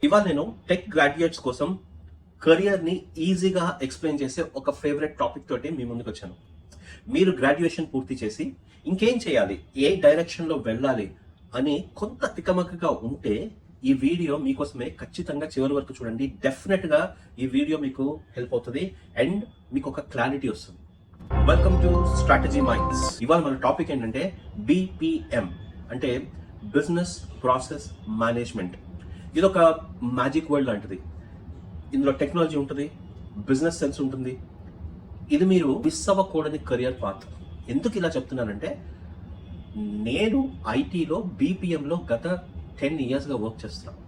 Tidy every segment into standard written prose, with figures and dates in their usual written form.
ఇవాళ నేను tech graduates కోసం కెరియర్ని ఈజీగా ఎక్స్ప్లెయిన్ చేసే ఒక ఫేవరెట్ టాపిక్ తోటి మీ ముందుకు వచ్చాను. మీరు గ్రాడ్యుయేషన్ పూర్తి చేసి ఇంకేం చేయాలి, ఏ డైరెక్షన్లో వెళ్ళాలి అని కొంత తికమకగా ఉంటే ఈ వీడియో మీకోసమే. ఖచ్చితంగా చివరి వరకు చూడండి. డెఫినెట్గా ఈ వీడియో మీకు హెల్ప్ అవుతుంది అండ్ మీకు ఒక క్లారిటీ వస్తుంది. Welcome to strategy minds. ఇవాళ మన టాపిక్ ఏంటంటే BPM అంటే బిజినెస్ ప్రాసెస్ మేనేజ్మెంట్. ఇది ఒక మ్యాజిక్ వరల్డ్ లాంటిది. ఇందులో టెక్నాలజీ ఉంటుంది, బిజినెస్ సెన్స్ ఉంటుంది. ఇది మీరు మిస్ అవ్వకూడని కెరియర్ పాత్. ఎందుకు ఇలా చెప్తున్నానంటే, నేను ఐటీలో BPMలో గత 10 yearsగా వర్క్ చేస్తున్నాను.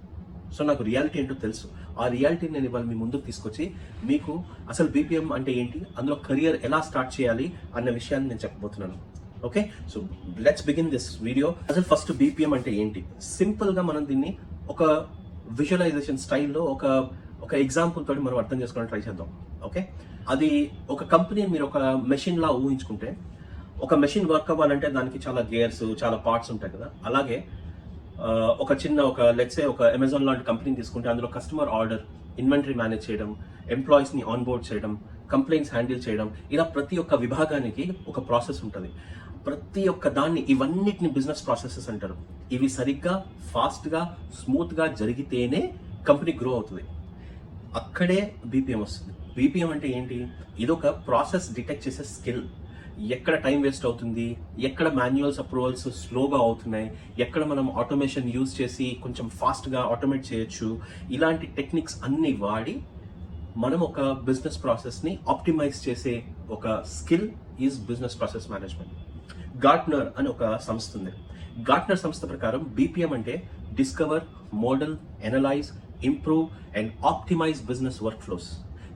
సో నాకు రియాలిటీ ఏంటో తెలుసు. ఆ రియాలిటీని నేను ఇవాళ మీ ముందుకు తీసుకొచ్చి మీకు అసలు BPM అంటే ఏంటి, అందులో కెరియర్ ఎలా స్టార్ట్ చేయాలి అన్న విషయాన్ని నేను చెప్పబోతున్నాను. Okay, so let's begin this video. అసలు ఫస్ట్ BPM అంటే ఏంటి? సింపుల్గా మనం దీన్ని ఒక విజువలైజేషన్ స్టైల్లో ఒక ఎగ్జాంపుల్ తోటి మనం అర్థం చేసుకోవడానికి ట్రై చేద్దాం. ఓకే, అది ఒక కంపెనీని మీరు ఒక మెషిన్ లా ఊహించుకుంటే, ఒక మెషిన్ వర్క్ అవ్వాలంటే దానికి చాలా గేర్స్, చాలా పార్ట్స్ ఉంటాయి కదా. అలాగే ఒక లెట్సే ఒక అమెజాన్ లాంటి కంపెనీని తీసుకుంటే అందులో కస్టమర్ ఆర్డర్, ఇన్వెంటరీ మేనేజ్ చేయడం, ఎంప్లాయీస్ని ఆన్బోర్డ్ చేయడం, కంప్లైంట్స్ హ్యాండిల్ చేయడం, ఇలా ప్రతి ఒక్క విభాగానికి ఒక ప్రాసెస్ ఉంటుంది. ప్రతి ఒక్క దాన్ని, ఇవన్నిటిని బిజినెస్ ప్రాసెసెస్ అంటారు. ఇవి సరిగ్గా, ఫాస్ట్గా, స్మూత్గా జరిగితేనే కంపెనీ గ్రో అవుతుంది. అక్కడే BPM వస్తుంది. BPM అంటే ఏంటి? ఇదొక ప్రాసెస్ డిటెక్ట్ చేసే స్కిల్. ఎక్కడ టైం వేస్ట్ అవుతుంది, ఎక్కడ మాన్యువల్స్ అప్రూవల్స్ స్లోగా అవుతున్నాయి, ఎక్కడ మనం ఆటోమేషన్ యూజ్ చేసి కొంచెం ఫాస్ట్గా ఆటోమేట్ చేయొచ్చు, ఇలాంటి టెక్నిక్స్ అన్ని వాడి మనం ఒక బిజినెస్ ప్రాసెస్ని ఆప్టిమైజ్ చేసే ఒక skill is business process management. Gartner అని ఒక సంస్థ ఉంది. గార్ట్నర్ సంస్థ ప్రకారం BPM అంటే discover, model, analyse, improve and optimise business work flows.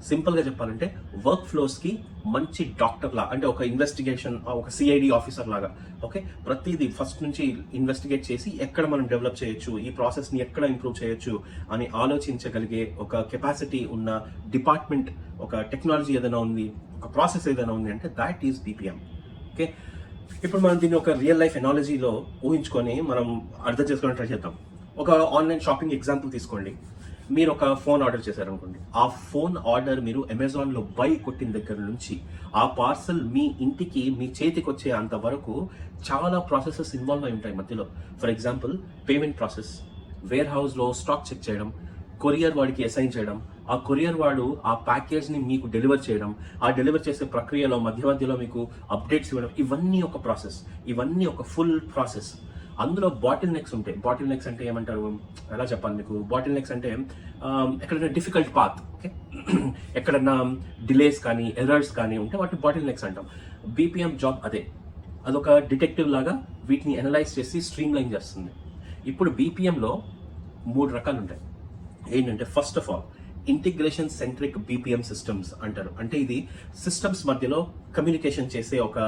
సింపుల్గా చెప్పాలంటే వర్క్ ఫ్లోస్కి మంచి డాక్టర్ లా, అంటే ఒక ఇన్వెస్టిగేషన్, ఒక CID ఆఫీసర్ లాగా. ఓకే, ప్రతిదీ ఫస్ట్ నుంచి ఇన్వెస్టిగేట్ చేసి ఎక్కడ మనం డెవలప్ చేయొచ్చు, ఈ ప్రాసెస్ని ఎక్కడ ఇంప్రూవ్ చేయొచ్చు అని ఆలోచించగలిగే ఒక కెపాసిటీ ఉన్న డిపార్ట్మెంట్, ఒక టెక్నాలజీ ఏదైనా ఉంది, ఒక ప్రాసెస్ ఏదైనా ఉంది అంటే దాట్ ఈజ్ BPM. ఓకే, ఇప్పుడు మనం దీన్ని ఒక రియల్ లైఫ్ ఎనాలజీలో ఊహించుకొని మనం అర్థం చేసుకోవడానికి ట్రై చేద్దాం. ఒక ఆన్లైన్ షాపింగ్ ఎగ్జాంపుల్ తీసుకోండి. మీరు ఒక ఫోన్ ఆర్డర్ చేశారనుకోండి. ఆ ఫోన్ ఆర్డర్ మీరు అమెజాన్లో బై కొట్టిన దగ్గర నుంచి ఆ పార్సల్ మీ ఇంటికి, మీ చేతికి వచ్చే అంతవరకు చాలా ప్రాసెసెస్ ఇన్వాల్వ్ అయి ఉంటాయి మధ్యలో. ఫర్ ఎగ్జాంపుల్ పేమెంట్ ప్రాసెస్, వేర్ హౌస్లో స్టాక్ చెక్ చేయడం, కొరియర్ వాడికి అసైన్ చేయడం, ఆ కొరియర్ వాడు ఆ ప్యాకేజ్ని మీకు డెలివర్ చేయడం, ఆ డెలివర్ చేసే ప్రక్రియలో మధ్యలో మీకు అప్డేట్స్ ఇవ్వడం, ఇవన్నీ ఒక ప్రాసెస్. ఇవన్నీ ఒక ఫుల్ ప్రాసెస్. అందులో బాటిల్ నెక్స్ ఉంటాయి. బాటిల్ నెక్స్ అంటే ఏమంటారు, ఎలా చెప్పాలి మీకు? బాటిల్ నెక్స్ అంటే ఎక్కడైనా డిఫికల్ట్ పాత్, ఓకే, ఎక్కడన్నా డిలేస్ కానీ ఎర్రర్స్ కానీ ఉంటే వాటిని బాటిల్ నెక్స్ అంటాం. BPM జాబ్ అదే. అదొక డిటెక్టివ్ లాగా వీటిని అనలైజ్ చేసి స్ట్రీమ్ లైన్ చేస్తుంది. ఇప్పుడు BPMలో 3 రకాలు ఉంటాయి. ఏంటంటే, first of all integration centric BPM systems అంటారు. అంటే ఇది సిస్టమ్స్ మధ్యలో కమ్యూనికేషన్ చేసే ఒక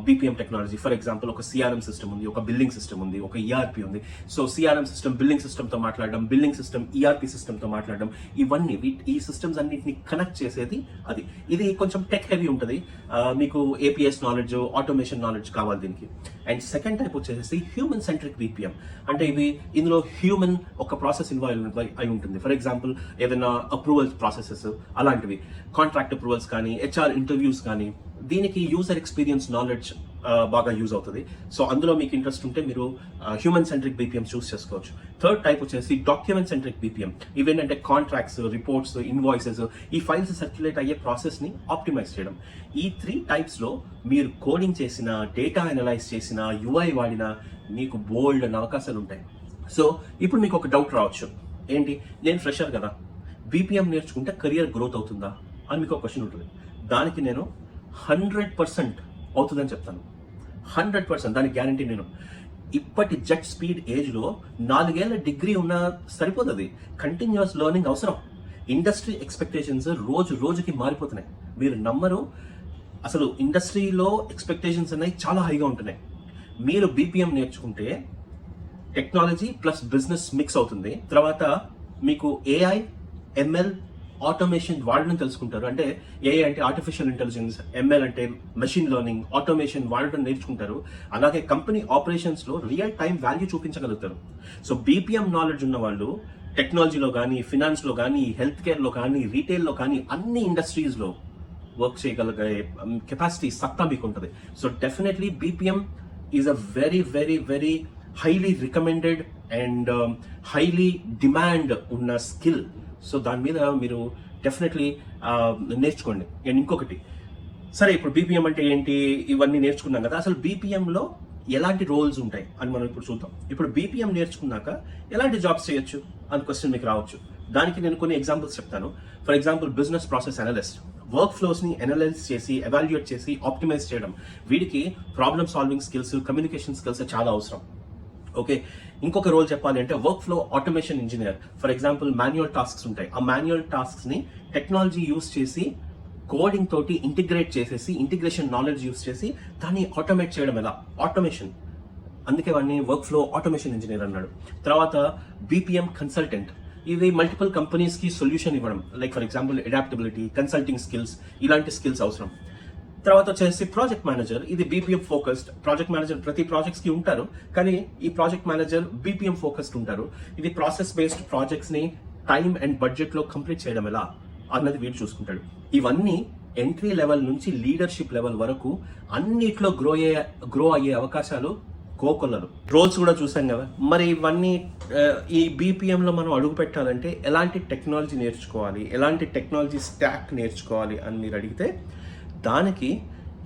BPM టెక్నాలజీ. ఫర్ ఎగ్జాంపుల్ ఒక CRM సిస్టమ్ ఉంది, ఒక బిల్లింగ్ సిస్టమ్ ఉంది, ఒక ERP ఉంది. సో CRM సిస్టమ్ బిల్లింగ్ సిస్టమ్తో మాట్లాడడం, బిల్లింగ్ సిస్టమ్ ERP సిస్టమ్తో మాట్లాడడం, ఇవన్నీ ఈ సిస్టమ్స్ అన్నింటినీ కనెక్ట్ చేసేది అది. ఇది కొంచెం టెక్ హెవీ ఉంటుంది. మీకు APS నాలెడ్జ్, ఆటోమేషన్ నాలెడ్జ్ కావాలి దీనికి. అండ్ సెకండ్ టైప్ వచ్చేసి హ్యూమన్ సెంట్రిక్ BPM. అంటే ఇందులో హ్యూమన్ ఒక ప్రాసెస్ ఇన్వాల్వ్ అయి ఉంటుంది. ఫర్ ఎగ్జాంపుల్ ఏదైనా అప్రూవల్స్ ప్రాసెసెస్, అలాంటివి, కాంట్రాక్ట్ అప్రూవల్స్ కానీ, HR ఇంటర్వ్యూస్ కానీ, దీనికి యూజర్ ఎక్స్పీరియన్స్ నాలెడ్జ్ బాగా యూజ్ అవుతుంది. సో అందులో మీకు ఇంట్రెస్ట్ ఉంటే మీరు హ్యూమన్ సెంట్రిక్ BPM చూస్ చేసుకోవచ్చు. థర్డ్ టైప్ వచ్చేసి డాక్యుమెంట్ సెంట్రిక్ BPM. ఇవేంటంటే కాంట్రాక్ట్స్, రిపోర్ట్స్, ఇన్వాయిసెస్, ఈ ఫైల్స్ సర్క్యులేట్ అయ్యే ప్రాసెస్ని ఆప్టిమైజ్ చేయడం. ఈ 3 టైప్స్లో మీరు కోడింగ్ చేసిన, డేటా అనలైజ్ చేసిన, UI వాడినా మీకు బోల్డ్ అనే అవకాశాలు ఉంటాయి. సో ఇప్పుడు మీకు ఒక డౌట్ రావచ్చు, ఏంటి, నేను ఫ్రెషర్ కదా, BPM నేర్చుకుంటే కెరియర్ గ్రోత్ అవుతుందా అని మీకు ఒక క్వశ్చన్ ఉంటుంది. దానికి నేను 100% అవుతుందని చెప్తాను. 100% దానికి గ్యారంటీ నేను. ఇప్పటి జెట్ స్పీడ్ ఏజ్లో 4 ఏళ్ల డిగ్రీ ఉన్నా సరిపోతుంది. కంటిన్యూస్ లెర్నింగ్ అవసరం. ఇండస్ట్రీ ఎక్స్పెక్టేషన్స్ రోజుకి మారిపోతున్నాయి. మీరు నమ్మరు, అసలు ఇండస్ట్రీలో ఎక్స్పెక్టేషన్స్ అనేవి చాలా హైగా ఉంటున్నాయి. మీరు BPM నేర్చుకుంటే టెక్నాలజీ ప్లస్ బిజినెస్ మిక్స్ అవుతుంది. తర్వాత మీకు AI, ML, ఆటోమేషన్ వాడడం తెలుసుకుంటారు. అంటే AI అంటే ఆర్టిఫిషియల్ ఇంటెలిజెన్స్, ML అంటే మెషిన్ లెర్నింగ్, ఆటోమేషన్ వాడడం నేర్చుకుంటారు. అలాగే కంపెనీ ఆపరేషన్స్లో రియల్ టైం వాల్యూ చూపించగలుగుతారు. సో BPM నాలెడ్జ్ ఉన్న వాళ్ళు టెక్నాలజీలో కానీ, ఫినాన్స్లో కానీ, హెల్త్ కేర్లో కానీ, రీటైల్లో కానీ అన్ని ఇండస్ట్రీస్లో వర్క్ చేయగలిగే కెపాసిటీ సత్తా మీకు ఉంటుంది. So definitely BPM is a very very very highly recommended and highly demand ఉన్న స్కిల్. సో దాని మీద మీరు డెఫినెట్లీ నేర్చుకోండి. అండ్ ఇంకొకటి, సరే ఇప్పుడు బీపీఎం అంటే ఏంటి, ఇవన్నీ నేర్చుకున్నాం కదా, అసలు బీపీఎంలో ఎలాంటి రోల్స్ ఉంటాయి అని మనం ఇప్పుడు చూద్దాం. ఇప్పుడు బీపీఎం నేర్చుకున్నాక ఎలాంటి జాబ్స్ చేయొచ్చు అని క్వశ్చన్ మీకు రావచ్చు. దానికి నేను కొన్ని ఎగ్జాంపుల్స్ చెప్తాను. For example business process analyst, work ఫ్లోస్ని అనలైజ్ చేసి ఎవాల్యుయేట్ చేసి ఆప్టిమైజ్ చేయడం. వీడికి problem solving skills, communication skills చాలా అవసరం. ఓకే, ఇంకొక రోల్ చెప్పాలి అంటే workflow automation engineer. For example manual tasks ఉంటాయి, ఆ మాన్యువల్ టాస్క్స్ని టెక్నాలజీ యూస్ చేసి కోడింగ్ తోటి ఇంటిగ్రేట్ చేసేసి, ఇంటిగ్రేషన్ నాలెడ్జ్ యూస్ చేసి దాన్ని ఆటోమేట్ చేయడం ఎలా, ఆటోమేషన్. అందుకే వాడిని వర్క్ ఫ్లో ఆటోమేషన్ ఇంజనీర్ అన్నాడు. తర్వాత బీపీఎం కన్సల్టెంట్, ఇది మల్టిపుల్ కంపెనీస్కి సొల్యూషన్ ఇవ్వడం. Like for example adaptability, consulting skills, ఇలాంటి స్కిల్స్ అవసరం. తర్వాత వచ్చేసి ప్రాజెక్ట్ మేనేజర్, ఇది బీపీఎం ఫోకస్డ్. ప్రాజెక్ట్ మేనేజర్ ప్రతి ప్రాజెక్ట్స్కి ఉంటారు, కానీ ఈ ప్రాజెక్ట్ మేనేజర్ బీపీఎం ఫోకస్డ్ ఉంటారు. ఇది ప్రాసెస్ బేస్డ్ ప్రాజెక్ట్స్ని టైం అండ్ బడ్జెట్లో కంప్లీట్ చేయడం ఎలా అన్నది వీడు చూసుకుంటాడు. ఇవన్నీ ఎంట్రీ లెవెల్ నుంచి లీడర్షిప్ లెవెల్ వరకు అన్నిట్లో గ్రో అయ్యే అవకాశాలు కోకొల్లలు. రోల్స్ కూడా చూసాం కదా. మరి ఇవన్నీ ఈ బీపీఎంలో మనం అడుగు పెట్టాలంటే ఎలాంటి టెక్నాలజీ నేర్చుకోవాలి, ఎలాంటి టెక్నాలజీ స్టాక్ నేర్చుకోవాలి అని మీరు అడిగితే దానికి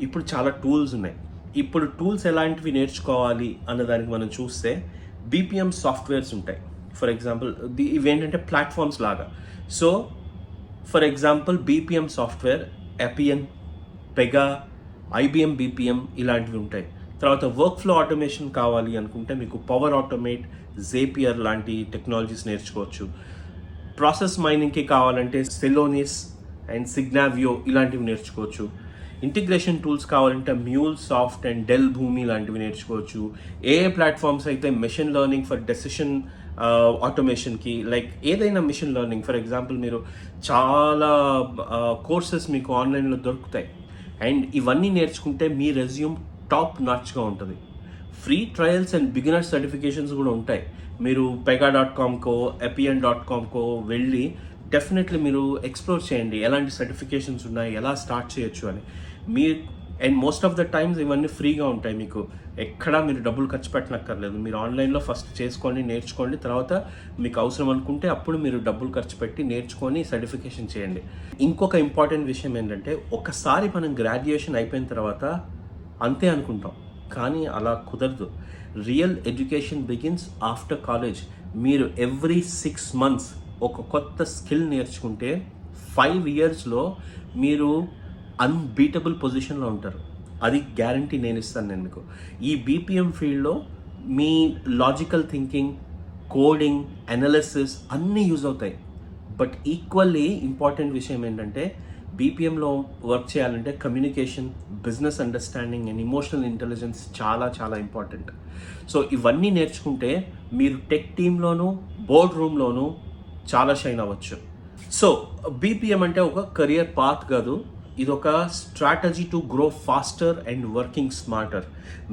ఇప్పుడు చాలా టూల్స్ ఉన్నాయి. ఇప్పుడు టూల్స్ ఎలాంటివి నేర్చుకోవాలి అన్నదానికి మనం చూస్తే బీపీఎం సాఫ్ట్వేర్స్ ఉంటాయి. ఫర్ ఎగ్జాంపుల్ ఇవేంటంటే ప్లాట్ఫామ్స్ లాగా. So for example BPM software, Appian, Pega, IBM BPM ఇలాంటివి ఉంటాయి. తర్వాత వర్క్ ఫ్లో ఆటోమేషన్ కావాలి అనుకుంటే మీకు పవర్ ఆటోమేట్, జేపియర్ లాంటి టెక్నాలజీస్ నేర్చుకోవచ్చు. ప్రాసెస్ మైనింగ్కి కావాలంటే సెలోనిస్ అండ్ సిగ్నావియో ఇలాంటివి నేర్చుకోవచ్చు. ఇంటిగ్రేషన్ టూల్స్ కావాలంటే MuleSoft and Dell Boomi లాంటివి నేర్చుకోవచ్చు. ఏ ప్లాట్ఫామ్స్ అయితే మెషిన్ లెర్నింగ్ ఫర్ డెసిషన్ ఆటోమేషన్కి, లైక్ ఏదైనా మిషన్ లెర్నింగ్, ఫర్ ఎగ్జాంపుల్ మీరు చాలా కోర్సెస్ మీకు ఆన్లైన్లో దొరుకుతాయి. అండ్ ఇవన్నీ నేర్చుకుంటే మీ రెజ్యూమ్ టాప్ నాచ్గా ఉంటుంది. Free trials and beginner certifications కూడా ఉంటాయి. మీరు pega.comకో epian.comకో వెళ్ళి డెఫినెట్లీ మీరు ఎక్స్ప్లోర్ చేయండి ఎలాంటి సర్టిఫికేషన్స్ ఉన్నాయి, ఎలా స్టార్ట్ చేయొచ్చు అని. And most of the times ఇవన్నీ ఫ్రీగా ఉంటాయి, మీకు ఎక్కడా మీరు డబ్బులు ఖర్చు పెట్టనక్కర్లేదు. మీరు ఆన్లైన్లో ఫస్ట్ చేసుకోండి, నేర్చుకోండి. తర్వాత మీకు అవసరం అనుకుంటే అప్పుడు మీరు డబ్బులు ఖర్చు పెట్టి నేర్చుకొని సర్టిఫికేషన్ చేయండి. ఇంకొక ఇంపార్టెంట్ విషయం ఏంటంటే, ఒకసారి మనం గ్రాడ్యుయేషన్ అయిపోయిన తర్వాత అంతే అనుకుంటాం, కానీ అలా కుదరదు. Real education begins after college. మీరు ఎవ్రీ 6 months ఒక కొత్త స్కిల్ నేర్చుకుంటే 5 yearsలో మీరు అన్బీటబుల్ పొజిషన్లో ఉంటారు. అది గ్యారంటీ నేను ఇస్తాను మీకు. ఈ బీపీఎం ఫీల్డ్లో మీ లాజికల్ థింకింగ్, కోడింగ్, అనాలిసిస్ అన్నీ యూజ్ అవుతాయి. బట్ ఈక్వల్లీ ఇంపార్టెంట్ విషయం ఏంటంటే, బీపీఎంలో వర్క్ చేయాలంటే communication, business understanding and emotional intelligence చాలా చాలా ఇంపార్టెంట్. సో ఇవన్నీ నేర్చుకుంటే మీరు టెక్ టీంలోనూ బోర్డ్ రూమ్లోనూ చాలా షైన్ అవ్వచ్చు. సో బీపీఎం అంటే ఒక కెరియర్ పాత్ కాదు, ఇది ఒక strategy to grow faster and working smarter.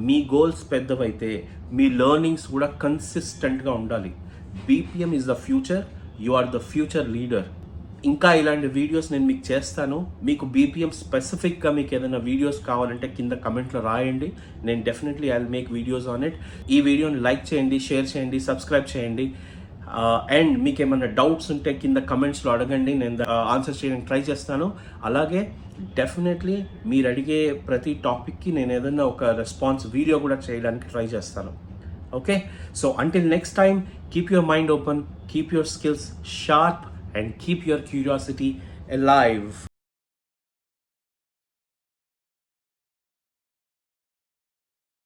మీ గోల్స్ పెద్దవైతే మీ లెర్నింగ్స్ కూడా కన్సిస్టెంట్గా ఉండాలి. BPM is the future, you are the future leader. ఇంకా ఇలాంటి వీడియోస్ నేను మీకు చేస్తాను. మీకు బీపీఎం స్పెసిఫిక్గా మీకు ఏదైనా వీడియోస్ కావాలంటే కింద కమెంట్లో రాయండి. నేను definitely I will make videos on it. ఈ వీడియోని లైక్ చేయండి, షేర్ చేయండి, సబ్స్క్రైబ్ చేయండి. అండ్ మీకు ఏమైనా డౌట్స్ ఉంటే కింద కమెంట్స్లో అడగండి, నేను ఆన్సర్ చేయడానికి ట్రై చేస్తాను. అలాగే డెఫినెట్లీ మీరు అడిగే ప్రతి టాపిక్కి నేను ఏదైనా ఒక రెస్పాన్స్ వీడియో కూడా చేయడానికి ట్రై చేస్తాను. Okay, so until next time, keep your mind open, keep your skills sharp and keep your curiosity alive.